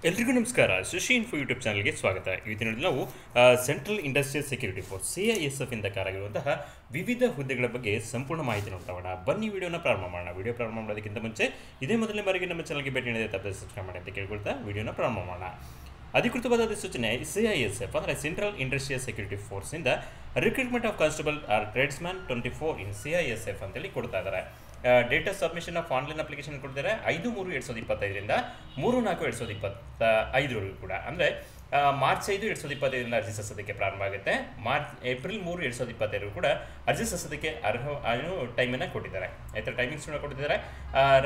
ಎಲ್ರಿಗೂ ನಮಸ್ಕಾರ. Shashi info YouTube ಚಾನಲ್ಗೆ ಸ್ವಾಗತ. ಇವತ್ತಿನ ನಾವು central industrial security force CISF ಇಂದ ಕಾರ್ಯಗಿರುವಂತಹ ವಿವಿಧ ಹುದ್ದೆಗಳ ಬಗ್ಗೆ ಸಂಪೂರ್ಣ ಮಾಹಿತಿ ನೋಡ್ತಾವಣ. ಬನ್ನಿ ವಿಡಿಯೋನ ಪ್ರಾರಂಭ ಮಾಡೋಣ. ವಿಡಿಯೋ ಪ್ರಾರಂಭ ಮಾಡೋದಕ್ಕಿಂತ ಮುಂಚೆ ಇದೇ ಮೊದಲನೇ ಬಾರಿಗೆ ನಮ್ಮ ಚಾನಲ್ಗೆ ಭೇಟಿ ನೀಡಿದ ತಪ್ಪದೆ ಸಬ್ಸ್ಕ್ರೈಬ್ ಮಾಡಿ ಅಂತ ಕೇಳ್ಕೊಳ್ತಾ ವಿಡಿಯೋನ ಪ್ರಾರಂಭ ಮಾಡೋಣ. ಅಧಿಕೃತವಾದ ಅಧಿಸೂಚನೆ CISF ಅಂದರೆ ಸೆಂಟ್ರಲ್ ಇಂಡಸ್ಟ್ರಿಯಲ್ ಸೆಕ್ಯೂರಿಟಿ ಫೋರ್ಸ್ ಇಂದ recruitment of constable or tradesman 24 in CISF ಅಂತೇಳಿ ಕೊಡ್ತಾ ಇದ್ದಾರೆ. Date of submission of online application ಕೊಡ್ತಾರೆ 5/3/2025ರಿಂದ 3/4/2025 ಕೂಡ, ಅಂದರೆ ಮಾರ್ಚ್ 5/2025ರಿಂದ ಅರ್ಜಿ ಸಲ್ಲಿಸೋದಕ್ಕೆ ಪ್ರಾರಂಭ ಆಗುತ್ತೆ. ಏಪ್ರಿಲ್ 3/2025 ಕೂಡ ಅರ್ಜಿ ಸಲ್ಲಿಸೋದಕ್ಕೆ ಟೈಮನ್ನು ಕೊಟ್ಟಿದ್ದಾರೆ. ಆಯ್ತಾ, ಟೈಮಿಂಗ್ಸ್ ಕೊಟ್ಟಿದ್ದಾರೆ.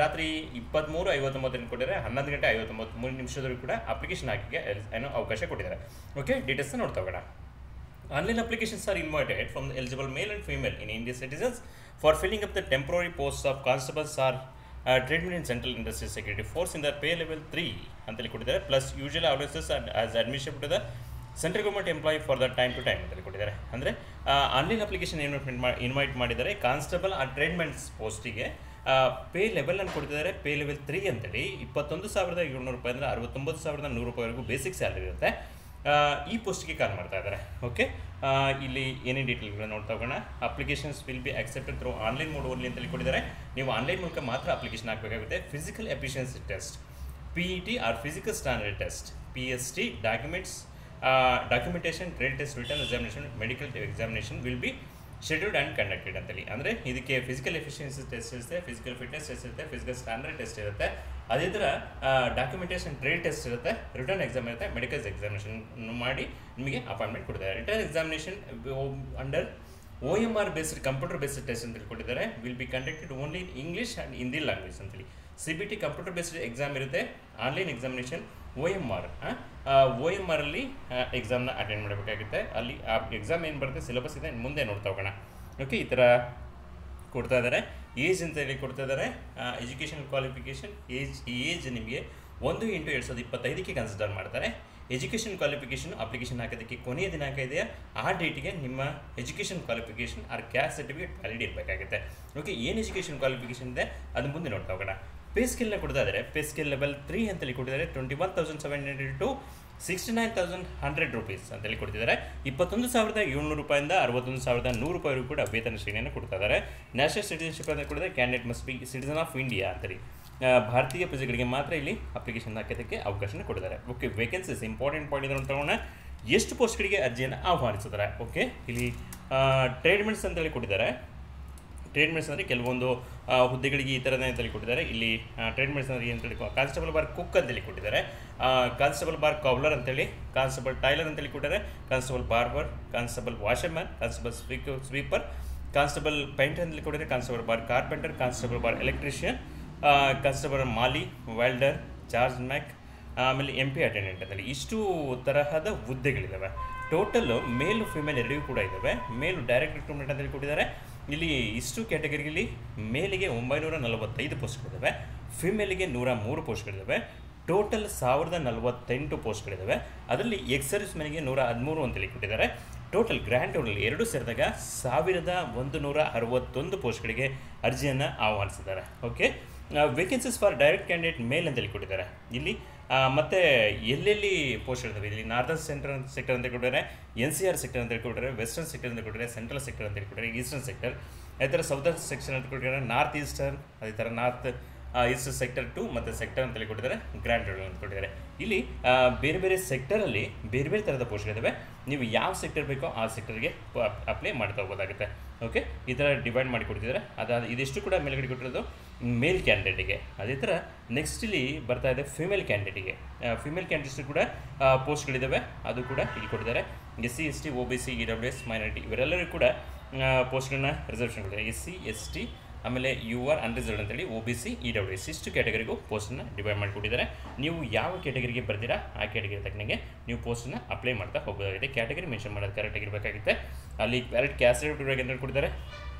ರಾತ್ರಿ 23:59 ಕೊಟ್ಟಿದ್ದಾರೆ. 11 ಗಂಟೆ 53 ನಿಮಿಷದವರೆಗೂ ಕೂಡ ಅಪ್ಲಿಕೇಶನ್ ಹಾಕಿಗೆ ಅವಕಾಶ ಕೊಟ್ಟಿದ್ದಾರೆ. ಓಕೆ, ಡೀಟೇಲ್ಸ್ನ ನೋಡ್ತಾ ಹೋಗೋಣ. Online applications are invited from the eligible male and female in Indian citizens for filling up the temporary posts of constables or tradesmen in Central Industrial Security Force in the pay level 3 ಅಂತೇಳಿ ಕೊಟ್ಟಿದ್ದಾರೆ. Plus usual allowances as admission to the central government employee for the time to time ಅಂತೇಳಿ ಕೊಟ್ಟಿದ್ದಾರೆ. ಅಂದರೆ online application invite ಮಾಡಿದ್ದಾರೆ. Constable ಆ ಟ್ರೇಡ್ಮೆಂಟ್ಸ್ ಪೋಸ್ಟಿಗೆ pay level ಅನ್ನು ಕೊಡ್ತಿದ್ದಾರೆ. ಪೇ ಲೆವೆಲ್ 3 ಅಂತೇಳಿ 21,700 ರೂಪಾಯಿ ಅಂದರೆ 69,100 ರೂಪಾಯಿವರೆಗೂ ಬೇಸಿಕ್ ಸ್ಯಾಲರಿ ಇರುತ್ತೆ. ಈ ಪೋಸ್ಟಿಗೆ ಕಾಲ್ ಮಾಡ್ತಾ ಇದ್ದಾರೆ. ಓಕೆ, ಇಲ್ಲಿ ಏನೇನು ಡೀಟೇಲ್ಗಳನ್ನ ನೋಡ್ತಾ ಹೋಗೋಣ. Applications will be accepted through online mode only ಅಂತೇಳಿ ಕೊಟ್ಟಿದ್ದಾರೆ. ನೀವು ಆನ್ಲೈನ್ ಮೂಲಕ ಮಾತ್ರ ಅಪ್ಲಿಕೇಶನ್ ಹಾಕಬೇಕಾಗುತ್ತೆ. Physical efficiency test, PET or physical standard test, PST, documentation, trade test, return examination, medical examination will be scheduled and conducted ಅಂತೇಳಿ. ಅಂದರೆ ಇದಕ್ಕೆ physical efficiency test ಇರುತ್ತೆ, ಫಿಸಿಕಲ್ ಫಿಟ್ನೆಸ್ ಟೆಸ್ಟ್ ಇರುತ್ತೆ, ಫಿಸಿಕಲ್ ಸ್ಟ್ಯಾಂಡರ್ಡ್ ಟೆಸ್ಟ್ ಇರುತ್ತೆ, ಅದೇ ಥರ documentation, trade test ಇರುತ್ತೆ, return exam ಇರುತ್ತೆ, ಮೆಡಿಕಲ್ ಎಕ್ಸಾಮಿನೇಷನ್ ಮಾಡಿ ನಿಮಗೆ ಅಪಾಯಿಂಟ್ಮೆಂಟ್ ಕೊಡ್ತಾರೆ. Return examination under OMR based computer based test ಅಂತೇಳಿ ಕೊಟ್ಟಿದ್ದಾರೆ. Will be conducted only in English and Hindi language ಅಂತೇಳಿ. CBT ಕಂಪ್ಯೂಟರ್ ಬೇಸ್ಡ್ ಎಕ್ಸಾಮ್ ಇರುತ್ತೆ. ಆನ್ಲೈನ್ ಎಕ್ಸಾಮಿನೇಷನ್ OMR ಅಲ್ಲಿ ಎಕ್ಸಾಮ್ನ ಅಟೆಂಡ್ ಮಾಡಬೇಕಾಗುತ್ತೆ. ಅಲ್ಲಿ ಆ ಎಕ್ಸಾಮ್ ಏನು ಬರುತ್ತೆ, ಸಿಲೆಬಸ್ ಇದೆ, ಮುಂದೆ ನೋಡ್ತಾ ಹೋಗೋಣ. ಓಕೆ, ಈ ಥರ ಕೊಡ್ತಾ ಇದ್ದಾರೆ. ಏಜ್ ಅಂತ ಹೇಳಿ ಕೊಡ್ತಾ ಇದ್ದಾರೆ. ಎಜುಕೇಷನ್ ಕ್ವಾಲಿಫಿಕೇಷನ್ ಏಜ್ ನಿಮಗೆ 1/2025ಕ್ಕೆ ಕನ್ಸಿಡರ್ ಮಾಡ್ತಾರೆ. ಎಜುಕೇಷನ್ ಕ್ವಾಲಿಫಿಕೇಷನ್ ಅಪ್ಲಿಕೇಶನ್ ಹಾಕೋದಕ್ಕೆ ಕೊನೆಯ ದಿನಾಂಕ ಇದೆಯಾ, ಆ ಡೇಟಿಗೆ ನಿಮ್ಮ education qualification or caste certificate valid ಇರಬೇಕಾಗುತ್ತೆ. ಓಕೆ, ಏನು ಎಜುಕೇಷನ್ ಕ್ವಾಲಿಫಿಕೇಷನ್ ಇದೆ ಅದು ಮುಂದೆ ನೋಡ್ತಾ ಹೋಗೋಣ. ಪೇ ಸ್ಕೇಲ್ನ ಕೊಡ್ತಾ ಇದ್ದಾರೆ. ಪೇ ಸ್ಕೇಲ್ ಲೆವೆಲ್ 3 ಅಂತೇಳಿ ಕೊಟ್ಟಿದ್ದಾರೆ. 21,700 ಟು 69,100 ರೂಪೀಸ್ ಅಂತೇಳಿ ಕೊಡ್ತಿದ್ದಾರೆ. 21,700 ರೂಪಾಯಿಂದ 61,100 ರೂಪಾಯಿವರೆಗೂ ಕೂಡ ವೇತನ ಶ್ರೇಣಿಯನ್ನು ಕೊಡ್ತಾ ಇದ್ದಾರೆ. ನ್ಯಾಷನಲ್ ಸಿಟಿಜನ್ಶಿಪ್ ಅಂತ ಕೊಡಿದ್ರೆ candidate must be citizen of India ಅಂತೇಳಿ. ಭಾರತೀಯ ಪ್ರಜೆಗಳಿಗೆ ಮಾತ್ರ ಇಲ್ಲಿ ಅಪ್ಲಿಕೇಶನ್ ಹಾಕೋದಕ್ಕೆ ಅವಕಾಶನ ಕೊಟ್ಟಿದ್ದಾರೆ. ಓಕೆ, ವೇಕೆನ್ಸೀಸ್ ಇಂಪಾರ್ಟೆಂಟ್ ಪಾಯಿಂಟ್ ಇದೆ ನೋಡ್ತಾ. ಎಷ್ಟು ಪೋಸ್ಟ್ಗಳಿಗೆ ಅರ್ಜಿಯನ್ನು ಆಹ್ವಾನಿಸಿದ್ದಾರೆ. ಓಕೆ, ಇಲ್ಲಿ ಟ್ರೇಡ್ಮೆಂಟ್ಸ್ ಅಂತೇಳಿ ಕೊಟ್ಟಿದ್ದಾರೆ. ಟ್ರೇಡ್ಮೆಂಟ್ಸ್ ಅಂದರೆ ಕೆಲವೊಂದು ಹುದ್ದೆಗಳಿಗೆ ಈ ಥರನೇ ಅಂತೇಳಿ ಕೊಟ್ಟಿದ್ದಾರೆ. ಇಲ್ಲಿ ಟ್ರೇಡ್ಮೆಂಟ್ಸ್ ಅಂದರೆ ಅಂತೇಳಿ ಕಾನ್ಸ್ಟೇಬಲ್ ಬಾರ್ ಕುಕ್ ಅಂತೇಳಿ ಕೊಟ್ಟಿದ್ದಾರೆ, ಕಾನ್ಸ್ಟೇಬಲ್ ಬಾರ್ ಕೌಲರ್ ಅಂತೇಳಿ, ಕಾನ್ಸ್ಟೇಬಲ್ ಟೈಲರ್ ಅಂತೇಳಿ ಕೊಟ್ಟಿದ್ದಾರೆ, constable barber, constable washerman, constable sweeper, constable painter ಅಂತೇಳಿ ಕೊಟ್ಟಿದ್ದಾರೆ, constable bar carpenter, constable bar electrician, constable mali, welder, charge mech, ಆಮೇಲೆ MP ಅಟೆಂಡೆಂಟ್ ಅಂತೇಳಿ ಇಷ್ಟು ತರಹದ ಹುದ್ದೆಗಳಿದ್ದಾವೆ. ಟೋಟಲ್ಲು ಮೇಲು ಫಿಮೇಲ್ ಎರಡೂ ಕೂಡ ಇದ್ದಾವೆ. ಮೇಲು ಡೈರೆಕ್ಟ್ ರಿಕ್ರೂಟ್ಮೆಂಟ್ ಅಂತೇಳಿ ಕೊಟ್ಟಿದ್ದಾರೆ. ಇಲ್ಲಿ ಇಷ್ಟು ಕ್ಯಾಟಗರಿಯಲ್ಲಿ ಮೇಲಿಗೆ 945 ಪೋಸ್ಟ್ಗಳಿದ್ದಾವೆ, ಫಿಮೇಲಿಗೆ 103 ಪೋಸ್ಟ್ಗಳಿದ್ದಾವೆ. ಟೋಟಲ್ 1048 ಪೋಸ್ಟ್ಗಳಿದ್ದಾವೆ. ಅದರಲ್ಲಿ ಎಕ್ಸ್ ಮೆನ್ಗೆ 113 ಅಂತೇಳಿ ಕೊಟ್ಟಿದ್ದಾರೆ. ಟೋಟಲ್ ಗ್ರ್ಯಾಂಡ್ ಟೋಟಲ್ ಎರಡು ಸೇರಿದಾಗ 1,161 ಪೋಸ್ಟ್ಗಳಿಗೆ ಅರ್ಜಿಯನ್ನು ಆಹ್ವಾನಿಸಿದ್ದಾರೆ. Okay, vacancies for direct candidate male ಅಂತೇಳಿ ಕೊಟ್ಟಿದ್ದಾರೆ. ಇಲ್ಲಿ ಮತ್ತು ಎಲ್ಲೆಲ್ಲಿ ಪೋಸ್ಟ್ ಇರ್ತವೆ, ಇಲ್ಲಿ ನಾರ್ದರ್ನ್ ಸೆಕ್ಟರ್ ಅಂತ ಕೊಟ್ಟಿದ್ದಾರೆ, NCR ಸೆಕ್ಟರ್ ಅಂತ ಕೊಟ್ಟಿದ್ದಾರೆ, ವೆಸ್ಟರ್ನ್ ಸೆಕ್ಟರ್ ಅಂತ ಕೊಟ್ಟಿದ್ದಾರೆ, ಸೆಂಟ್ರಲ್ ಸೆಕ್ಟರ್ ಅಂತ ಕೊಟ್ಟಿದ್ದಾರೆ, ಈಸ್ಟರ್ನ್ ಸೆಕ್ಟರ್, ಅದೇ ಥರ ಸೌದರ್ನ್ ಸೆಕ್ಷನ್ ಅಂತ ಕೊಟ್ಟಿದ್ದಾರೆ, ನಾರ್ತ್ ಈಸ್ಟರ್ನ್, ಅದೇ ಥರ ನಾರ್ತ್ ಈಸ್ಟ್ ಸೆಕ್ಟರ್ 2 ಮತ್ತು ಸೆಕ್ಟರ್ ಅಂತೇಳಿ ಕೊಟ್ಟಿದ್ದಾರೆ, ಗ್ರ್ಯಾಂಡ್ ಟೋಟಲ್ ಅಂತ ಕೊಟ್ಟಿದ್ದಾರೆ. ಇಲ್ಲಿ ಬೇರೆ ಬೇರೆ ಸೆಕ್ಟರಲ್ಲಿ ಬೇರೆ ಬೇರೆ ಥರದ ಪೋಸ್ಟ್ಗಳಿದ್ದಾವೆ. ನೀವು ಯಾವ ಸೆಕ್ಟರ್ ಬೇಕೋ ಆ ಸೆಕ್ಟರ್ಗೆ ಅಪ್ಲೈ ಮಾಡ್ತಾ ಹೋಗೋದಾಗುತ್ತೆ. ಓಕೆ, ಈ ಥರ ಡಿವೈಡ್ ಮಾಡಿ ಕೊಡ್ತಿದ್ದಾರೆ. ಇದಿಷ್ಟು ಕೂಡ ಮೇಲ್ಗಡೆ ಕೊಟ್ಟಿರೋದು ಮೇಲ್ ಕ್ಯಾಂಡಿಡೇಟಿಗೆ. ಅದೇ ಥರ ನೆಕ್ಸ್ಟ್ ಇಲ್ಲಿ ಬರ್ತಾ ಇದೆ ಫಿಮೇಲ್ ಕ್ಯಾಂಡಿಡೇಟಿಗೆ. ಫಿಮೇಲ್ ಕ್ಯಾಂಡಿಡೇಟ್ಸ್ ಕೂಡ ಪೋಸ್ಟ್ಗಳಿದ್ದಾವೆ, ಅದು ಕೂಡ ಇಲ್ಲಿ ಕೊಟ್ಟಿದ್ದಾರೆ. SC ST OBC EWS minority ಇವರೆಲ್ಲರಿಗೂ ಕೂಡ ಪೋಸ್ಟ್ಗಳನ್ನ ರಿಸರ್ವೇಷನ್ ಕೊಟ್ಟಿದ್ದಾರೆ. SC ST ಆಮೇಲೆ UR ಅನ್ರಿಸರ್ವ್ಡ್ ಅಂತೇಳಿ OBC EWS ಇಷ್ಟು ಕ್ಯಾಟಗರಿಗೂ ಪೋಸ್ಟನ್ನು ಡಿವೈಡ್ ಮಾಡಿಕೊಟ್ಟಿದ್ದಾರೆ. ನೀವು ಯಾವ ಕ್ಯಾಟಗರಿಗೆ ಬರ್ತೀರಾ ಆ ಕ್ಯಾಟಗರಿ ತಕ್ಕನಿಗೆ ನೀವು ಪೋಸ್ಟನ್ನು ಅಪ್ಲೈ ಮಾಡ್ತಾ ಹೋಗೋದಾಗಿದೆ. ಕ್ಯಾಟಗರಿ ಮೆನ್ಷನ್ ಮಾಡೋದು ಕರೆಕ್ಟಾಗಿರಬೇಕಾಗುತ್ತೆ. ಅಲ್ಲಿ ವ್ಯಾಲಿಡ್ ಕ್ಯಾಸ್ಟ್ ಸರ್ಟಿಫಿಕೇಟ್ ಅಂತ ಕೊಟ್ಟಿದ್ದಾರೆ.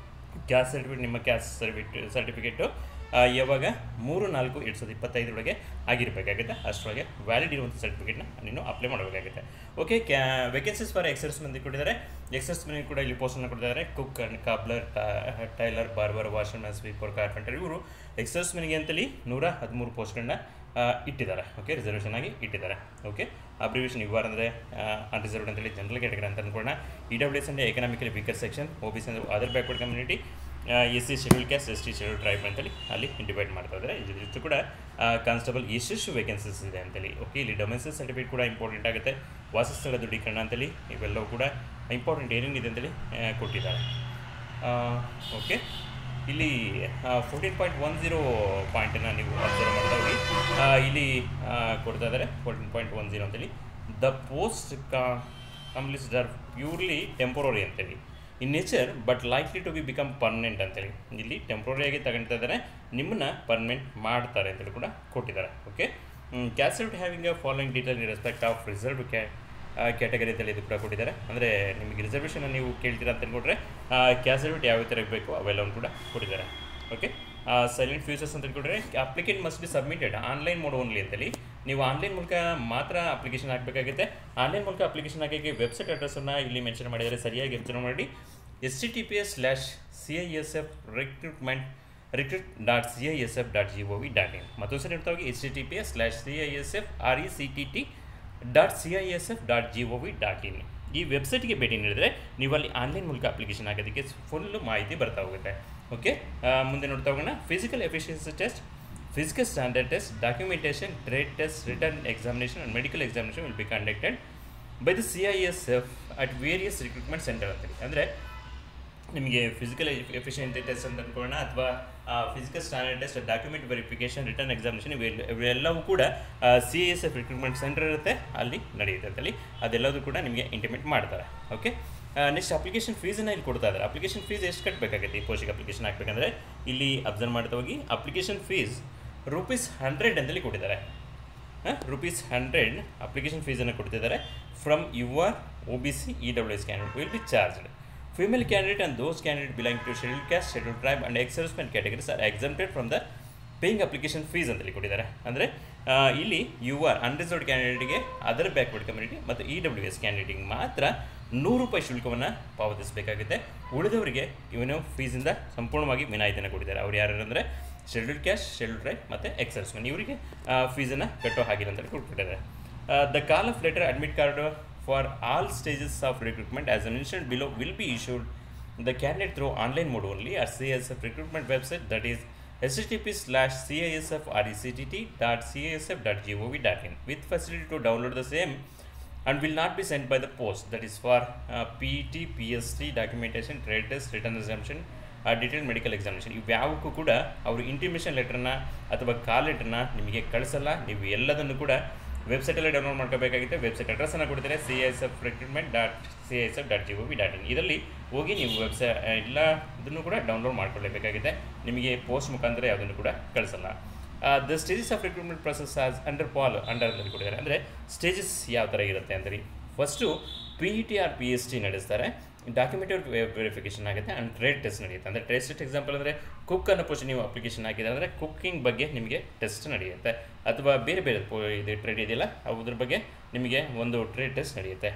ಕ್ಯಾಸ್ಟ್ ಸರ್ಟಿಫಿಕೇಟ್ ನಿಮ್ಮ ಕ್ಯಾಸ್ಟ್ ಸರ್ಟಿಫಿಕೇಟು ಯಾವಾಗ 3/4/2025 ಆಗಿರಬೇಕಾಗುತ್ತೆ. ಅಷ್ಟರೊಳಗೆ ವ್ಯಾಲಿಡ್ ಇರುವಂಥ ಸರ್ಟಿಫಿಕೇಟ್ನ ನೀನು ಅಪ್ಲೈ ಮಾಡಬೇಕಾಗುತ್ತೆ. ಓಕೆ, ವೇಕೆನ್ಸೀಸ್ ಫಾರ್ ಎಕ್ಸರ್ಸ್ ಮಂದಿ ಕೊಟ್ಟಿದ್ದಾರೆ. ಎಕ್ಸರ್ಸ್ ಮಂದಿ ಕೂಡ ಇಲ್ಲಿ ಪೋಸ್ಟನ್ನು ಕೊಟ್ಟಿದ್ದಾರೆ. Cook and cobbler, tailor, barber, washerman, sweeper, carpenter ಇವರು ಎಕ್ಸರ್ಸ್ ಮನಿಗೆ ಅಂತೇಳಿ 113 ಪೋಸ್ಟ್ಗಳನ್ನ ಇಟ್ಟಿದ್ದಾರೆ. ಓಕೆ, ರಿಸರ್ವೇಷನ್ ಆಗಿ ಇಟ್ಟಿದ್ದಾರೆ. ಓಕೆ, ಅಬ್ರಿವೇಷನ್ ಯು ಆರ್ ಅಂದರೆ ಅನ್ರಿಸರ್ವ್ಡ್ ಅಂತೇಳಿ ಜನರಲ್ ಕ್ಯಾಟಗರಿ ಅಂತ ಅಂದ್ಕೊಳ್ಳೋಣ. EWS ಅಂದರೆ ಎಕನಾಮಿಕಲಿ ವೀಕರ್ ಸೆಕ್ಷನ್, OBC ಅಂದರೆ other backward community, SC schedule caste, ST schedule tribe ಅಂತೇಳಿ ಅಲ್ಲಿ ಡಿವೈಡ್ ಮಾಡ್ತಾ ಇದ್ದಾರೆ. ಇದಿಷ್ಟು ಕೂಡ ಕಾನ್ಸ್ಟೇಬಲ್ ಎಷ್ಟು ವೇಕೆನ್ಸೀಸ್ ಇದೆ ಅಂತೇಳಿ. ಓಕೆ, ಇಲ್ಲಿ ಡೊಮೆಸ್ಟಿಕ್ ಸರ್ಟಿಫಿಕೇಟ್ ಕೂಡ ಇಂಪಾರ್ಟೆಂಟ್ ಆಗುತ್ತೆ. ವಾಸಸ್ಥಳ ದೃಢೀಕರಣ ಅಂತೇಳಿ ಇವೆಲ್ಲವೂ ಕೂಡ ಇಂಪಾರ್ಟೆಂಟ್ ಏನೇನಿದೆ ಅಂತೇಳಿ ಕೊಟ್ಟಿದ್ದಾರೆ. ಓಕೆ, ಇಲ್ಲಿ 14.10 ಪಾಯಿಂಟನ್ನು ನೀವು ಅಬ್ಸರ್ವ್ ಮಾಡ್ತಾ ಹೋಗಿ. ಇಲ್ಲಿ ಕೊಡ್ತಾ ಇದ್ದಾರೆ 14.10 ಅಂತೇಳಿ. The post completes are purely temporary ಅಂತೇಳಿ in nature but likely to be become permanent ಅಂತೇಳಿ. ಇಲ್ಲಿ ಟೆಂಪ್ರರಿಯಾಗಿ ತಗೊಳ್ತಾ ಇದ್ದಾರೆ, ನಿಮ್ಮನ್ನು ಪರ್ಮನೆಂಟ್ ಮಾಡ್ತಾರೆ ಅಂತೇಳಿ ಕೂಡ ಕೊಟ್ಟಿದ್ದಾರೆ. Okay, caste having a following detail in respect of reserved category ಅಂತೇಳಿ ಇದು ಕೂಡ ಕೊಟ್ಟಿದ್ದಾರೆ. ಅಂದರೆ ನಿಮಗೆ ರಿಸರ್ವೇಷನ್ ನೀವು ಕೇಳ್ತೀರಾ ಅಂತ ಅಂದ್ಕೊಂಡ್ರೆ ಕ್ಯಾಸ್ಟ್ ಯಾವ ಥರ ಇರಬೇಕು ಅವೆಲ್ಲವನ್ನು ಕೂಡ ಕೊಟ್ಟಿದ್ದಾರೆ. ಓಕೆ, ಸೈಲೆಂಟ್ ಫ್ಯೂಚರ್ಸ್ ಅಂತ ಹೇಳ್ಕೊಂಡ್ರೆ applicant must be submitted online mode only ಅಂತೇಳಿ. ನೀವು ಆನ್ಲೈನ್ ಮೂಲಕ ಮಾತ್ರ ಅಪ್ಲಿಕೇಶನ್ ಹಾಕಬೇಕಾಗುತ್ತೆ. ಆನ್ಲೈನ್ ಮೂಲಕ ಅಪ್ಲಿಕೇಶನ್ ಹಾಕಿ ವೆಬ್ಸೈಟ್ ಅಡ್ರೆಸ್ಸನ್ನು ಇಲ್ಲಿ ಮೆನ್ಷನ್ ಮಾಡಿದ್ದಾರೆ, ಸರಿಯಾಗಿ ಅಬ್ಸರ್ವ್ ಮಾಡಿ. https://recruit.cisf.gov.in. ಮತ್ತೊಂದು ಸರಿ ನೋಡ್ತಾ ಹೋಗಿ https://cisf.recct.cisf.gov.in. ಈ ವೆಬ್ಸೈಟ್ಗೆ ಭೇಟಿ ನೀಡಿದರೆ ನೀವು ಅಲ್ಲಿ ಆನ್ಲೈನ್ ಮೂಲಕ ಅಪ್ಲಿಕೇಶನ್ ಹಾಕೋದಕ್ಕೆ ಫುಲ್ಲು ಮಾಹಿತಿ ಬರ್ತಾ ಹೋಗುತ್ತೆ. ಓಕೆ, ಮುಂದೆ ನೋಡ್ತಾ ಹೋಗೋಣ. Physical efficiency test, physical standard test, documentation, trade test, written examination and medical examination will be conducted by the CISF at various recruitment center ಅಂತೇಳಿ. ಅಂದರೆ ನಿಮಗೆ ಫಿಸಿಕಲ್ ಎಫಿಷಿಯನ್ಸಿ ಟೆಸ್ಟ್ ಅಂತ ಅಂದ್ಕೊಳ್ಳೋಣ, ಅಥವಾ physical standard test, document verification, return examination ಇವೆಲ್ಲವೂ ಕೂಡ CISF recruitment centre ಇರುತ್ತೆ, ಅಲ್ಲಿ ನಡೆಯುತ್ತೆ ಅಂತೇಳಿ. ಅದೆಲ್ಲದೂ ಕೂಡ ನಿಮಗೆ ಇಂಟಿಮೇಟ್ ಮಾಡ್ತಾರೆ. ಓಕೆ, ನೆಕ್ಸ್ಟ್ ಅಪ್ಲಿಕೇಶನ್ ಫೀಸನ್ನು ಇಲ್ಲಿ ಕೊಡ್ತಾ ಇದ್ದಾರೆ. ಅಪ್ಲಿಕೇಶನ್ ಫೀಸ್ ಎಷ್ಟು ಕಟ್ಟಬೇಕಾಗುತ್ತೆ ಈ ಪೋಸ್ಟಿಗೆ ಅಪ್ಲಿಕೇಶನ್ ಹಾಕಬೇಕಂದ್ರೆ ಇಲ್ಲಿ ಅಬ್ಸರ್ವ್ ಮಾಡ್ತಾ ಹೋಗಿ. ಅಪ್ಲಿಕೇಶನ್ ಫೀಸ್ ₹100 ಅಂತೇಳಿ ಕೊಟ್ಟಿದ್ದಾರೆ. ₹100 ಅಪ್ಲಿಕೇಶನ್ ಫೀಸನ್ನು ಕೊಡ್ತಿದ್ದಾರೆ. From your OBC EWS candidate will be charged. Female candidate and those candidate belong to schedule caste, schedule tribe and ex-servicemen categories are exempted from the paying application fees ಅಂತೇಳಿ ಕೊಟ್ಟಿದ್ದಾರೆ. ಅಂದರೆ ಇಲ್ಲಿ UR unreserved ಕ್ಯಾಂಡಿಡೇಟ್ಗೆ, other backward community ಮತ್ತು EWS ಕ್ಯಾಂಡಿಡೇಟಿಗೆ ಮಾತ್ರ ₹100 ಶುಲ್ಕವನ್ನು ಪಾವತಿಸಬೇಕಾಗುತ್ತೆ. ಉಳಿದವರಿಗೆ ಇವನು ಫೀಸಿಂದ ಸಂಪೂರ್ಣವಾಗಿ ವಿನಾಯಿತಿಯನ್ನು ಕೊಟ್ಟಿದ್ದಾರೆ. ಅವ್ರು ಯಾರು ಅಂದರೆ ಶೆಡ್ಯೂಲ್ ಕ್ಯಾಸ್ಟ್, ಶೆಡ್ಯೂಲ್ ಟ್ರೈಬ್ ಮತ್ತು ಎಕ್ಸ್-ಸರ್ವಿಸ್ಮೆನ್, ಇವರಿಗೆ ಫೀಸನ್ನು ಕಟ್ಟೋ ಹಾಗಿಲ್ಲ ಅಂತೇಳಿ ಕೊಟ್ಬಿಟ್ಟಿದ್ದಾರೆ. The call of letter admit card for all stages of recruitment as mentioned below will be issued the candidate through online mode only at CISF recruitment website, that is https://cisf.recct.cisf.gov.in, with facility to download the same and will not be sent by the post. That is for PET, PST, documentation, trade test, written examination, detail medical examination ಇವ್ಯಾವಕ್ಕೂ ಕೂಡ ಅವರು intimation ಲೆಟ್ರನ್ನ ಅಥವಾ ಕಾಲ್ ಲೆಟ್ರನ್ನ ನಿಮಗೆ ಕಳಿಸಲ್ಲ. ನೀವು ಎಲ್ಲದನ್ನು ಕೂಡ ವೆಬ್ಸೈಟಲ್ಲೇ download ಮಾಡ್ಕೋಬೇಕಾಗುತ್ತೆ. Website ಅಡ್ರೆಸ್ಸನ್ನು ಕೊಡ್ತಾರೆ CISF.recruitment.cisf.gov.in. ಇದರಲ್ಲಿ ಹೋಗಿ ನೀವು ವೆಬ್ಸೈಟ್ ಎಲ್ಲ ಇದನ್ನು ಕೂಡ ಡೌನ್ಲೋಡ್ ಮಾಡ್ಕೊಳ್ಳೇಬೇಕಾಗುತ್ತೆ. ನಿಮಗೆ ಪೋಸ್ಟ್ ಮುಖಾಂತರ ಯಾವುದನ್ನು ಕೂಡ ಕಳಿಸಲ್ಲ. The stages of recruitment process as under ಅಂಡರಲ್ಲಿ ಕೊಟ್ಟಿದ್ದಾರೆ. ಅಂದರೆ ಸ್ಟೇಜಸ್ ಯಾವ ಥರ ಇರುತ್ತೆ ಅಂದರೆ, ಫಸ್ಟು PET ಆರ್ PST ನಡೆಸ್ತಾರೆ, ಡಾಕ್ಯುಮೆಂಟ್ ವೆರಿಫಿಕೇಷನ್ ಆಗುತ್ತೆ, ಆ್ಯಂಡ್ ಟ್ರೇಡ್ ಟೆಸ್ಟ್ ನಡೆಯುತ್ತೆ. ಅಂದರೆ ಟ್ರೇಡ್ ಟೆಸ್ಟ್ ಎಕ್ಸಾಂಪಲ್ ಅಂದರೆ ಕುಕ್ ಅನ್ನೋ ಪೋಸ್ಟ್ ನೀವು ಅಪ್ಲಿಕೇಶನ್ ಹಾಕಿದ್ರೆ ಅಂದರೆ ಕುಕ್ಕಿಂಗ್ ಬಗ್ಗೆ ನಿಮಗೆ ಟೆಸ್ಟ್ ನಡೆಯುತ್ತೆ, ಅಥವಾ ಬೇರೆ ಬೇರೆ ಇದು ಟ್ರೇಡ್ ಇದೆಯಲ್ಲ ಅದ್ರ ಬಗ್ಗೆ ನಿಮಗೆ ಒಂದು ಟ್ರೇಡ್ ಟೆಸ್ಟ್ ನಡೆಯುತ್ತೆ.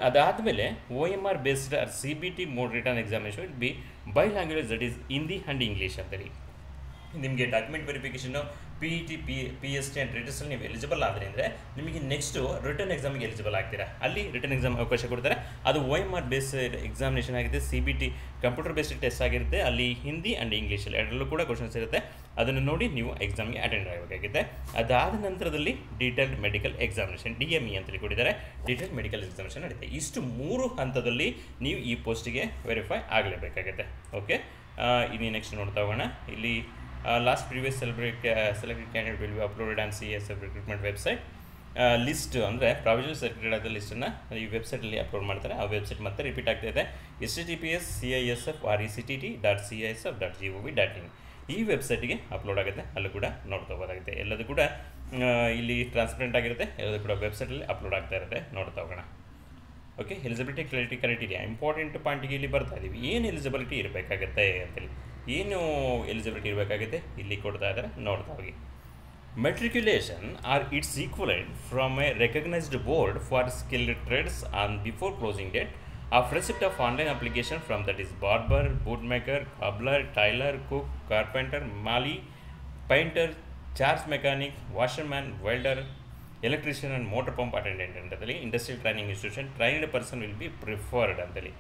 ಅದಾದಮೇಲೆ OMR based or CBT mode written examination will be by language, that is Hindi and English ಅಂತೇಳಿ. ನಿಮಗೆ ಡಾಕ್ಯುಮೆಂಟ್ ವೆರಿಫಿಕೇಷನ್ನು PET, PST ಆ್ಯಂಡ್ ಟ್ರೇಡ್ ಟೆಸ್ಟಲ್ಲಿ ನೀವು ಎಲಿಜಿಬಲ್ ಆದರೆ ಅಂದರೆ ನಿಮಗೆ ನೆಕ್ಸ್ಟು ರಿಟರ್ನ್ ಎಕ್ಸಾಮಿಗೆ ಎಲಿಜಿಬಲ್ ಆಗ್ತೀರಾ. ಅಲ್ಲಿ ರಿಟರ್ನ್ ಎಕ್ಸಾಮ್ ಅವಕಾಶ ಕೊಡ್ತಾರೆ. ಅದು OMR ಬೇಸ್ಡ್ ಎಕ್ಸಾಮಿನೇಷನ್ ಆಗಿದೆ, CBT ಕಂಪ್ಯೂಟರ್ ಬೇಸ್ಡ್ ಟೆಸ್ಟ್ ಆಗಿರುತ್ತೆ. ಅಲ್ಲಿ ಹಿಂದಿ ಆ್ಯಂಡ್ ಇಂಗ್ಲೀಷಲ್ಲಿ ಎರಡರಲ್ಲೂ ಕೂಡ ಕ್ವಶನ್ಸ್ ಇರುತ್ತೆ. ಅದನ್ನು ನೋಡಿ ನೀವು ಎಕ್ಸಾಮ್ಗೆ ಅಟೆಂಡ್ ಆಗಬೇಕಾಗಿದೆ. ಅದಾದ ನಂತರದಲ್ಲಿ ಡೀಟೇಲ್ಡ್ ಮೆಡಿಕಲ್ ಎಕ್ಸಾಮಿನೇಷನ್ DME ಅಂತೇಳಿ ಕೊಟ್ಟಿದ್ದಾರೆ. ಡೀಟೇಲ್ಡ್ ಮೆಡಿಕಲ್ ಎಕ್ಸಾಮಿನೇಷನ್ ನಡೆಯುತ್ತೆ. ಇಷ್ಟು 3 ಹಂತದಲ್ಲಿ ನೀವು ಈ ಪೋಸ್ಟಿಗೆ ವೆರಿಫೈ ಆಗಲೇಬೇಕಾಗುತ್ತೆ. ಓಕೆ, ಇನ್ನು ನೆಕ್ಸ್ಟ್ ನೋಡ್ತಾ ಹೋಗೋಣ. ಇಲ್ಲಿ last previous selected candidate will B uploaded on CISF recruitment website. List ಅಂದರೆ ಪ್ರಾವಿಷನಲ್ ಸೆಲೆಕ್ಟೆಡ್ ಆದ ಲಿಸ್ಟನ್ನು ಈ ವೆಬ್ಸೈಟಲ್ಲಿ ಅಪ್ಲೋಡ್ ಮಾಡ್ತಾರೆ. ಆ ವೆಬ್ಸೈಟ್ ಮತ್ತೆ ರಿಪೀಟ್ ಆಗ್ತಾ ಇದೆ, https://cisf.recct.cisf.gov.in. ಈ ವೆಬ್ಸೈಟಿಗೆ ಅಪ್ಲೋಡ್ ಆಗುತ್ತೆ, ಅಲ್ಲೂ ಕೂಡ ನೋಡ್ತಾ ಹೋಗೋದಾಗುತ್ತೆ. ಎಲ್ಲದೂ ಕೂಡ ಇಲ್ಲಿ ಟ್ರಾನ್ಸ್ಪರೆಂಟ್ ಆಗಿರುತ್ತೆ, ಎಲ್ಲದೂ ಕೂಡ ವೆಬ್ಸೈಟಲ್ಲಿ ಅಪ್ಲೋಡ್ ಆಗ್ತಾ ಇರುತ್ತೆ, ನೋಡ್ತಾ ಹೋಗೋಣ. ಓಕೆ, ಎಲಿಜಿಬಿಲಿಟಿ ಕ್ರೈಟೀರಿಯಾ ಇಂಪಾರ್ಟೆಂಟ್ ಪಾಯಿಂಟಿಗೆ ಇಲ್ಲಿ ಬರ್ತಾ ಇದ್ದೀವಿ. ಏನು ಎಲಿಜಿಬಿಲಿಟಿ ಇರಬೇಕಾಗುತ್ತೆ ಅಂತೇಳಿ, ಏನು ಎಲಿಜಿಬಿಲಿಟಿ ಇರಬೇಕಾಗುತ್ತೆ ಇಲ್ಲಿ ಕೊಡ್ತಾ ಇದ್ದಾರೆ, ನೋಡ್ತಾ ಹೋಗಿ. Matriculation or its equivalent from a recognised board for skilled trades on before closing date of receipt of online application from that is barber, boot maker, cobbler, tailor, cook, carpenter, mali, painter, charge mechanic, washerman, welder, electrician and motor pump attendant ಅಂತೇಳಿ industrial training institution trained person will be preferred ಅಂತೇಳಿ.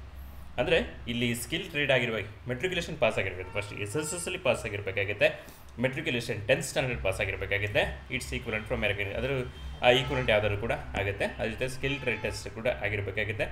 ಅಂದರೆ ಇಲ್ಲಿ skill trade ಆಗಿರ್ಬೇಕು, matriculation pass ಆಗಿರಬೇಕು, first SSLC pass ಆಗಿರಬೇಕಾಗುತ್ತೆ, matriculation 10th standard pass ಆಗಿರಬೇಕಾಗುತ್ತೆ. Its equivalent from American, ಅದರ equivalent ಯಾವ್ದಾದ್ರು ಕೂಡ ಆಗುತ್ತೆ. ಅದ್ರ ಜೊತೆ ಸ್ಕಿಲ್ ಟ್ರೇಡ್ ಟೆಸ್ಟ್ ಕೂಡ ಆಗಿರಬೇಕಾಗುತ್ತೆ.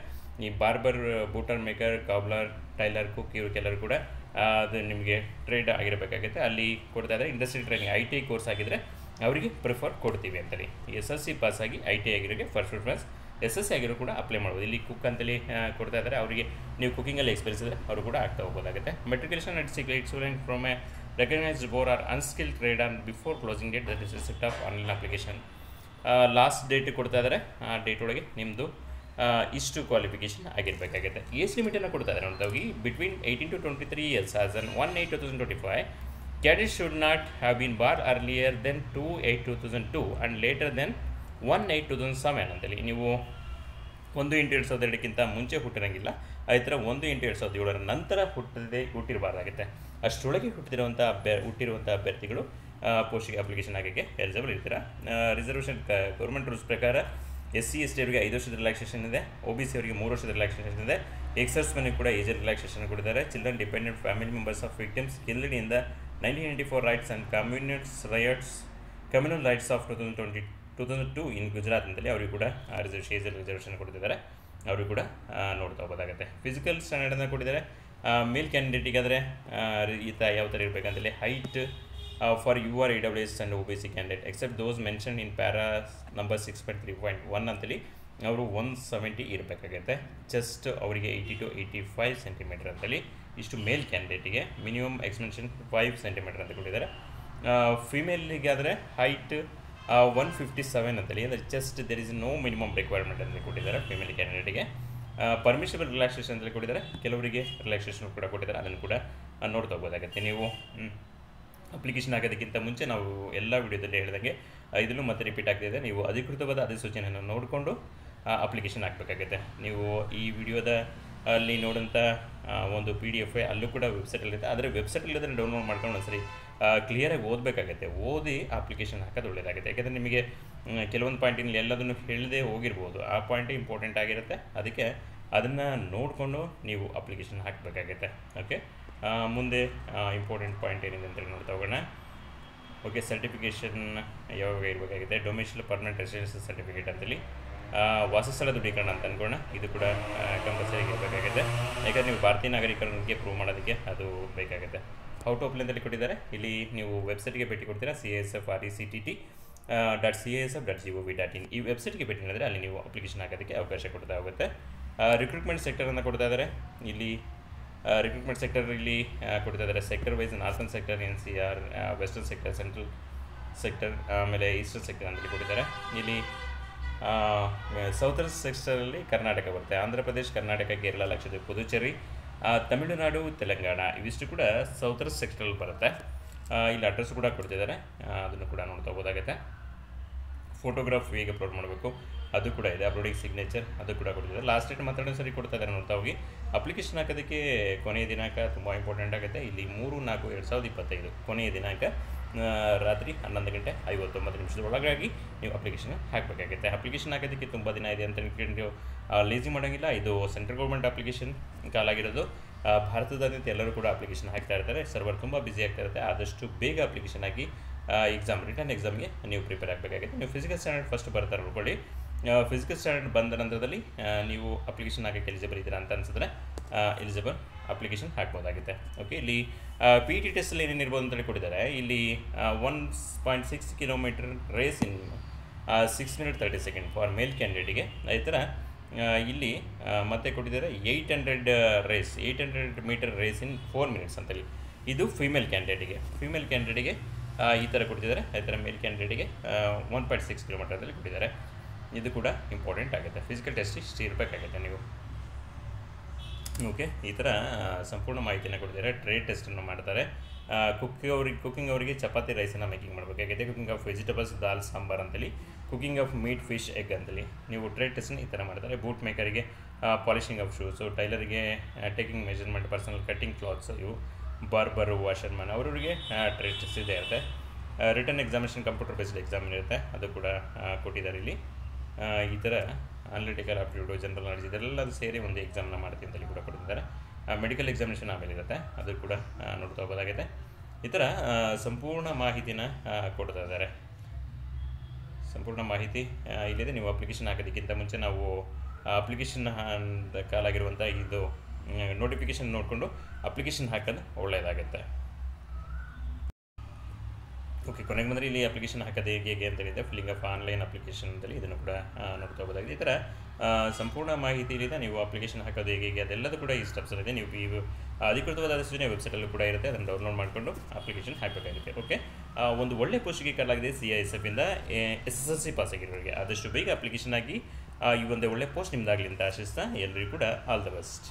ಈ barber, boot maker, cobbler, tailor, cook ಇವಕ್ಕೆಲ್ಲರೂ ಕೂಡ ಅದು ನಿಮಗೆ ಟ್ರೇಡ್ ಆಗಿರಬೇಕಾಗುತ್ತೆ. ಅಲ್ಲಿ ಕೊಡ್ತಾ ಇದ್ದಾರೆ. ಇಂಡಸ್ಟ್ರಿಯಲ್ ಟ್ರೈನಿಂಗ್ ITI ಕೋರ್ಸ್ ಆಗಿದ್ದರೆ ಅವರಿಗೆ ಪ್ರಿಫರ್ ಕೊಡ್ತೀವಿ ಅಂತೇಳಿ. SSLC ಪಾಸ್ ಆಗಿ ITI ಆಗಿರೋರಿಗೆ ಫಸ್ಟ್ ಪ್ರಿಫರೆನ್ಸ್, SSC ಆಗಿರೋ ಕೂಡ ಅಪ್ಲೈ ಮಾಡ್ಬೋದು. ಇಲ್ಲಿ ಕುಕ್ ಅಂತೇಳಿ ಕೊಡ್ತಾ ಇದ್ದಾರೆ. ಅವರಿಗೆ ನೀವು ಕುಕಿಂಗಲ್ಲಿ ಎಕ್ಸ್ಪೀರಿಯನ್ಸ್ ಇದ್ದರೆ ಅವರು ಕೂಡ ಆಗ್ತಾ ಹೋಗೋದಾಗುತ್ತೆ. Matriculation at its from a recognised board or unskill trade on before closing date, that is set of online application. Last date ಕೊಡ್ತಾ ಇದ್ದಾರೆ. ಆ ಡೇಟ್ ಒಳಗೆ ನಿಮ್ಮದು ಇಷ್ಟು ಕ್ವಾಲಿಫಿಕೇಷನ್ ಆಗಿರಬೇಕಾಗುತ್ತೆ. ಏಜ್ ಲಿಮಿಟನ್ನು ಕೊಡ್ತಾ ಇದ್ದಾರೆ ಅಂತ ಹೋಗಿ between 18 to 23 years as an 1/8/2025. Cadets should not have been barred earlier than 2/8/2002 and later than 1/8/2007 ಅಂತೇಳಿ. ನೀವು 1/8/2002 ಮುಂಚೆ ಹುಟ್ಟಿರಂಗಿಲ್ಲ. ಅದೇ ಥರ 1/8/2007 ನಂತರ ಹುಟ್ಟಿರಬಾರ್ದಾಗುತ್ತೆ. ಅಷ್ಟರೊಳಗೆ ಹುಟ್ಟಿರುವಂಥ ಅಭ್ಯರ್ಥಿಗಳು ಪೋಸ್ಟಿಗೆ ಅಪ್ಲಿಕೇಶನ್ ಆಗೋಕ್ಕೆ ಎಲಿಜಿಬಲ್ ಇರ್ತೀರ. ರಿಸರ್ವೇಷನ್ ಗೌರ್ಮೆಂಟ್ ರೂಲ್ಸ್ ಪ್ರಕಾರ SC ST ಅವರಿಗೆ 5 ವರ್ಷದ ರಿಲ್ಯಾಕ್ಸೇಷನ್ ಇದೆ, OBC ಅವರಿಗೆ 3 ವರ್ಷದ ರಿಲ್ಯಾಕ್ಸೇಷನ್ ಇದೆ. ಎಕ್ಸರ್ಸ್ ಮನೆಗೆ ಕೂಡ ಏಜ್ ರಿಲ್ಯಾಕ್ಸೇಷನ್ ಕೊಟ್ಟಿದ್ದಾರೆ. Children dependent family members of victims killed in the 1994 rights and communal rights of 2002 ಇನ್ ಗುಜರಾತ್ ಅಂತೇಳಿ ಅವರಿಗೆ ಕೂಡ ರಿಸರ್ವೇಷನ್ ಕೊಡ್ತಿದ್ದಾರೆ. ಅವರು ಕೂಡ ನೋಡ್ತಾ ಹೋಗೋದಾಗುತ್ತೆ. ಫಿಸಿಕಲ್ ಸ್ಟ್ಯಾಂಡರ್ಡನ್ನು ಕೊಟ್ಟಿದ್ದಾರೆ. ಮೇಲ್ ಕ್ಯಾಂಡಿಡೇಟಿಗಾದರೆ ಈತ ಯಾವ ಥರ ಇರಬೇಕಂತೇಳಿ height for UR AWS and OBC candidate except those mention in para number 6.3.1 ಅಂತೇಳಿ ಅವರು 170 ಇರಬೇಕಾಗುತ್ತೆ. ಚೆಸ್ಟ್ ಅವರಿಗೆ 80 to 85 ಸೆಂಟಿಮೀಟರ್ ಅಂತೇಳಿ. ಇಷ್ಟು ಮೇಲ್ ಕ್ಯಾಂಡಿಡೇಟಿಗೆ. ಮಿನಿಮಮ್ ಎಕ್ಸ್ಟೆನ್ಷನ್ 5 ಸೆಂಟಿಮೀಟರ್ ಅಂತ ಕೊಟ್ಟಿದ್ದಾರೆ. ಫಿಮೇಲಿಗೆ ಆದರೆ ಹೈಟ್ 157 ಅಂತೇಳಿ, ಅಂದರೆ chest there is no minimum requirement ಅಂತ ಕೊಟ್ಟಿದ್ದಾರೆ ಫಿಮೇಲ್ ಕ್ಯಾಂಡಿಡೇಟಿಗೆ. ಪರ್ಮಿಷಬಲ್ ರಿಲ್ಯಾಕ್ಸೇಷನ್ ಅಂತೇಳಿ ಕೊಟ್ಟಿದ್ದಾರೆ. ಕೆಲವರಿಗೆ ರಿಲ್ಯಾಕ್ಸೇಷನ್ ಕೂಡ ಕೊಟ್ಟಿದ್ದಾರೆ. ಅದನ್ನು ಕೂಡ ನೋಡ್ತಾ ಹೋಗೋದಾಗುತ್ತೆ. ನೀವು ಅಪ್ಲಿಕೇಶನ್ ಹಾಕೋದಕ್ಕಿಂತ ಮುಂಚೆ ನಾವು ಎಲ್ಲ ವಿಡಿಯೋದಲ್ಲಿ ಹೇಳಿದಂಗೆ ಇದನ್ನು ಮತ್ತೆ ರಿಪೀಟ್ ಆಗ್ತಿದೆ. ನೀವು ಅಧಿಕೃತವಾದ ಅಧಿಸೂಚನೆಯನ್ನು ನೋಡಿಕೊಂಡು ಅಪ್ಲಿಕೇಶನ್ ಹಾಕಬೇಕಾಗುತ್ತೆ. ನೀವು ಈ ವಿಡಿಯೋದ ಅಲ್ಲಿ ನೋಡೋಂಥ ಒಂದು PDF ಅಲ್ಲೂ ಕೂಡ ವೆಬ್ಸೈಟಲ್ಲಿರುತ್ತೆ. ಆದರೆ ವೆಬ್ಸೈಟಲ್ಲಿದ್ದರೆ ಡೌನ್ಲೋಡ್ ಮಾಡ್ಕೊಂಡು ಒಂದ್ಸರಿ ಕ್ಲಿಯರಾಗಿ ಓದಬೇಕಾಗುತ್ತೆ. ಓದಿ ಅಪ್ಲಿಕೇಶನ್ ಹಾಕೋದು ಒಳ್ಳೆಯದಾಗುತ್ತೆ. ಯಾಕೆಂದರೆ ನಿಮಗೆ ಕೆಲವೊಂದು ಪಾಯಿಂಟಿನಲ್ಲಿ ಎಲ್ಲದನ್ನು ಹೇಳದೆ ಹೋಗಿರ್ಬೋದು. ಆ ಪಾಯಿಂಟೇ ಇಂಪಾರ್ಟೆಂಟ್ ಆಗಿರುತ್ತೆ. ಅದಕ್ಕೆ ಅದನ್ನು ನೋಡಿಕೊಂಡು ನೀವು ಅಪ್ಲಿಕೇಶನ್ ಹಾಕಬೇಕಾಗುತ್ತೆ. ಓಕೆ, ಮುಂದೆ ಇಂಪಾರ್ಟೆಂಟ್ ಪಾಯಿಂಟ್ ಏನಿದೆ ಅಂತೇಳಿ ನೋಡ್ತಾ ಹೋಗೋಣ. ಓಕೆ, ಸರ್ಟಿಫಿಕೇಷನ್ ಯಾವಾಗ ಇರಬೇಕಾಗಿದೆ? ಡೊಮಿಷಿಯಲ್ ಪರ್ಮನೆಂಟ್ ರೆಸಿಡೆನ್ಸ್ ಸರ್ಟಿಫಿಕೇಟ್ ಅಂತೇಳಿ ವಾಸಸ್ಥಳ ದೃಢೀಕರಣ ಅಂತ ಅಂದ್ಕೋಣ. ಇದು ಕೂಡ ಕಂಪಲ್ಸರಿ ಇರಬೇಕಾಗಿದೆ. ಯಾಕಂದರೆ ನೀವು ಭಾರತೀಯ ನಾಗರಿಕರಿಗೆ ಪ್ರೂವ್ ಮಾಡೋದಕ್ಕೆ ಅದು ಬೇಕಾಗುತ್ತೆ. ಹೌ ಟು ಅಪ್ಲೈ ಅಂತೇಳಿ ಕೊಟ್ಟಿದ್ದಾರೆ. ಇಲ್ಲಿ ನೀವು ವೆಬ್ಸೈಟ್ಗೆ ಭೇಟಿ ಕೊಡ್ತೀರಾ. CISF.RECTT.CISF.gov.in ಈ ವೆಬ್ಸೈಟ್ಗೆ ಭೇಟಿ ಮಾಡಿದರೆ ಅಲ್ಲಿ ನೀವು ಅಪ್ಲಿಕೇಶನ್ ಹಾಕೋದಕ್ಕೆ ಅವಕಾಶ ಕೊಡ್ತಾ ಹೋಗುತ್ತೆ. ರಿಕ್ರೂಟ್ಮೆಂಟ್ ಸೆಕ್ಟರನ್ನು ಕೊಡ್ತಾ ಇದ್ದಾರೆ. ಇಲ್ಲಿ ರಿಕ್ರೂಟ್ಮೆಂಟ್ ಸೆಕ್ಟರ್ ಇಲ್ಲಿ ಕೊಡ್ತಾ ಇದ್ದಾರೆ. Sector wise northern sector, NCR, western sector, central sector, ಆಮೇಲೆ ಈಸ್ಟರ್ನ್ ಸೆಕ್ಟರ್ ಅಂತೇಳಿ ಕೊಟ್ಟಿದ್ದಾರೆ. ಇಲ್ಲಿ ಸೌತರ್ನ್ ಸೆಕ್ಟರಲ್ಲಿ ಕರ್ನಾಟಕ ಬರುತ್ತೆ. ಆಂಧ್ರ ಪ್ರದೇಶ್, ಕರ್ನಾಟಕ, ಕೇರಳ, ಲಕ್ಷದ್ವೀಪ್, ಪುದುಚೇರಿ, ತಮಿಳುನಾಡು, ತೆಲಂಗಾಣ ಇವಿಷ್ಟು ಕೂಡ ಸೌತರ್ನ್ ಸೆಕ್ಟರಲ್ಲಿ ಬರುತ್ತೆ. ಇಲ್ಲಿ ಅಡ್ರೆಸ್ ಕೂಡ ಕೊಡ್ತಿದ್ದಾರೆ. ಅದನ್ನು ಕೂಡ ನೋಡ್ತಾ ಹೋಗೋದಾಗುತ್ತೆ. ಫೋಟೋಗ್ರಾಫ್ ಹೇಗೆ ಅಪ್ಲೋಡ್ ಮಾಡಬೇಕು ಅದು ಕೂಡ ಇದೆ. ಅಪ್ಲೋಡಿಂಗ್ ಸಿಗ್ನೇಚರ್ ಅದು ಕೂಡ ಕೊಡ್ತಿದ್ದಾರೆ. ಲಾಸ್ಟ್ ಡೇಟ್ ಮಾತಾಡೋ ಸರಿ ಕೊಡ್ತಾ ಇದ್ದಾರೆ. ನೋಡ್ತಾ ಹೋಗಿ. ಅಪ್ಲಿಕೇಶನ್ ಹಾಕೋದಕ್ಕೆ ಕೊನೆಯ ದಿನಾಂಕ ತುಂಬ ಇಂಪಾರ್ಟೆಂಟ್ ಆಗುತ್ತೆ. ಇಲ್ಲಿ 3/4/2025 ಕೊನೆಯ ದಿನಾಂಕ ರಾತ್ರಿ 11:59 ಒಳಗಾಗಿ ನೀವು ಅಪ್ಲಿಕೇಶನ್ ಹಾಕಬೇಕಾಗುತ್ತೆ. ಅಪ್ಲಿಕೇಶನ್ ಹಾಕೋದಕ್ಕೆ ತುಂಬ ದಿನ ಇದೆ ಅಂತ ನೀವು ಲೇಜಿ ಮಾಡೋಂಗಿಲ್ಲ. ಇದು ಸೆಂಟ್ರಲ್ ಗೌರ್ಮೆಂಟ್ ಅಪ್ಲಿಕೇಶನ್ ಕಾಲಾಗಿರೋದು. ಭಾರತದಾದ್ಯಂತ ಎಲ್ಲರೂ ಕೂಡ ಅಪ್ಲಿಕೇಶನ್ ಹಾಕ್ತಾ ಇರ್ತಾರೆ. ಸರ್ವರ್ ತುಂಬ ಬ್ಯುಸಿ ಆಗ್ತಾ ಇರುತ್ತೆ. ಆದಷ್ಟು ಬೇಗ ಅಪ್ಲಿಕೇಶನ್ ಹಾಕಿ ರಿಟರ್ನ್ ಎಕ್ಸಾಮ್ಗೆ ನೀವು ಪ್ರಿಪೇರ್ ಆಗಬೇಕಾಗುತ್ತೆ. ನೀವು ಫಿಸಿಕಲ್ ಸ್ಟ್ಯಾಂಡರ್ಡ್ ಫಸ್ಟ್ ಬರ್ತಾರೆ ನೋಡ್ಕೊಳ್ಳಿ. ಫಿಸಿಕಲ್ ಸ್ಟ್ಯಾಂಡರ್ಡ್ ಬಂದ ನಂತರದಲ್ಲಿ ನೀವು ಅಪ್ಲಿಕೇಶನ್ ಹಾಕೋಕ್ಕೆ ಎಲಿಜಿಬಲ್ ಇದ್ದೀರಾ ಅಂತ ಅನಿಸಿದ್ರೆ ಎಲಿಜಿಬಲ್ ಅಪ್ಲಿಕೇಶನ್ ಹಾಕ್ಬೋದಾಗುತ್ತೆ. ಓಕೆ, ಇಲ್ಲಿ PET ಟೆಸ್ಟಲ್ಲಿ ಏನೇನಿರ್ಬೋದು ಅಂತೇಳಿ ಕೊಟ್ಟಿದ್ದಾರೆ. ಇಲ್ಲಿ 1.6 kilometre race in 6 minutes 30 seconds for male ಕ್ಯಾಂಡಿಡೇಟಿಗೆ. ಅದೇ ಥರ ಇಲ್ಲಿ ಮತ್ತೆ ಕೊಟ್ಟಿದ್ದಾರೆ 800 ಮೀಟರ್ ರೇಸ್ ಇನ್ 4 minutes ಅಂತೇಳಿ. ಇದು ಫೀಮೇಲ್ ಕ್ಯಾಂಡಿಡೇಟಿಗೆ ಈ ಥರ ಕೊಟ್ಟಿದ್ದಾರೆ. ಅದೇ ಥರ ಮೇಲ್ ಕ್ಯಾಂಡಿಡೇಟಿಗೆ 1.6 ಕಿಲೋಮೀಟರ್ದಲ್ಲಿ ಕೊಟ್ಟಿದ್ದಾರೆ. ಇದು ಕೂಡ ಇಂಪಾರ್ಟೆಂಟ್ ಆಗುತ್ತೆ. ಫಿಸಿಕಲ್ ಟೆಸ್ಟ್ ಇಷ್ಟು ಇರಬೇಕಾಗುತ್ತೆ ನೀವು. ಓಕೆ, ಈ ಥರ ಸಂಪೂರ್ಣ ಮಾಹಿತಿಯನ್ನು ಕೊಡ್ತಾರೆ. ಟ್ರೇಡ್ ಟೆಸ್ಟನ್ನು ಮಾಡ್ತಾರೆ. ಕುಕ್ಕಿಂಗ್ ಅವರಿಗೆ ಚಪಾತಿ ರೈಸನ್ನು ಮೇಕಿಂಗ್ ಮಾಡಬೇಕಾಗಿದೆ. Cooking of vegetables, dal, sambar ಅಂತೇಳಿ. Cooking of meat, fish, egg ಅಂತೇಳಿ ನೀವು ಟ್ರೇಡ್ ಟೆಸ್ಟನ್ನು ಈ ಥರ ಮಾಡ್ತಾರೆ. ಬೂಟ್ ಮೇಕರಿಗೆ ಪಾಲಿಷಿಂಗ್ ಆಫ್ ಶೂಸು, ಟೈಲರಿಗೆ taking measurement, personal cutting clothes, ಇವು ಬಾರ್ಬರು, ವಾಷರ್ಮನ್ ಅವರಿಗೆ ಟ್ರೇಡ್ ಟೆಸ್ಟ್ ಇದೆ ಇರುತ್ತೆ. Written examination computer based exam ಇರುತ್ತೆ, ಅದು ಕೂಡ ಕೊಟ್ಟಿದ್ದಾರೆ ಇಲ್ಲಿ. ಈ ಥರ ಅನಾಲಿಟಿಕಲ್ ಆಪ್ಟಿಟ್ಯೂಡ್, ಜನರಲ್ ನಾಲೆಜ್ ಇದೆಲ್ಲ ಸೇರಿ ಒಂದು ಎಕ್ಸಾಮ್ನ ಮಾಡ್ತೀವಿ ಅಂತೇಳಿ ಕೂಡ ಕೊಟ್ಟಿದ್ದಾರೆ. ಮೆಡಿಕಲ್ ಎಕ್ಸಾಮಿನೇಷನ್ ಆಮೇಲೆ ಇರುತ್ತೆ, ಅದು ಕೂಡ ನೋಡ್ತಾ ಹೋಗೋದಾಗಿದೆ. ಈ ಥರ ಸಂಪೂರ್ಣ ಮಾಹಿತಿನ ಕೊಡ್ತಾ ಇದ್ದಾರೆ. ಸಂಪೂರ್ಣ ಮಾಹಿತಿ ಇಲ್ಲಿದೆ. ನೀವು ಅಪ್ಲಿಕೇಶನ್ ಹಾಕೋದಕ್ಕಿಂತ ಮುಂಚೆ ನಾವು ಅಪ್ಲಿಕೇಶನ್ ಕಾಲಾಗಿರುವಂಥ ಇದು ನೋಟಿಫಿಕೇಷನ್ ನೋಡಿಕೊಂಡು ಅಪ್ಲಿಕೇಶನ್ ಹಾಕೋದು ಒಳ್ಳೆಯದಾಗುತ್ತೆ. ಓಕೆ, ಕೊನೆಗೆ ಬಂದರೆ ಇಲ್ಲಿ ಅಪ್ಲಿಕೇಶನ್ ಹಾಕೋದು ಹೇಗೆ ಅಂತ ಹೇಳಿದೆ, ಫಿಲ್ಲಿಂಗ್ ಆಫ್ ಆನ್ಲೈನ್ ಅಪ್ಲಿಕೇಶನ್ ಅಂತೇಳಿ ಇದನ್ನು ಕೂಡ ನೋಡ್ತಾ ಹೋಗೋದಾಗಿದೆ. ಈ ಥರ ಸಂಪೂರ್ಣ ಮಾಹಿತಿ ಇಲ್ಲಿದೆ. ನೀವು ಅಪ್ಲಿಕೇಶನ್ ಹಾಕೋದು ಹೇಗೆ ಅದೆಲ್ಲದೂ ಕೂಡ ಈ ಸ್ಟೆಪ್ಸ್ ಇದೆ. ನೀವು ಈ ಅಧಿಕೃತವಾದ ಸೂಚನೆ ವೆಬ್ಸೈಟಲ್ಲೂ ಕೂಡ ಇರುತ್ತೆ, ಅದನ್ನು ಡೌನ್ಲೋಡ್ ಮಾಡಿಕೊಂಡು ಅಪ್ಲಿಕೇಶನ್ ಹಾಕಬೇಕಾಗುತ್ತೆ. ಓಕೆ, ಒಂದು ಒಳ್ಳೆ ಪೋಸ್ಟ್ಗೆ ಕರೆಲಾಗಿದೆ CISF ಇಂದ SSLC ಪಾಸ್ ಆಗಿರೋರಿಗೆ. ಆದಷ್ಟು ಬೇಗ ಅಪ್ಲಿಕೇಶನ್ ಆಗಿ ಈ ಒಂದು ಒಳ್ಳೆ ಪೋಸ್ಟ್ ನಿಮ್ಮದಾಗಲಿ ಅಂತ ಆಶಿಸ್ತಾ ಎಲ್ಲರಿಗೂ ಕೂಡ ಆಲ್ ದ ಬೆಸ್ಟ್.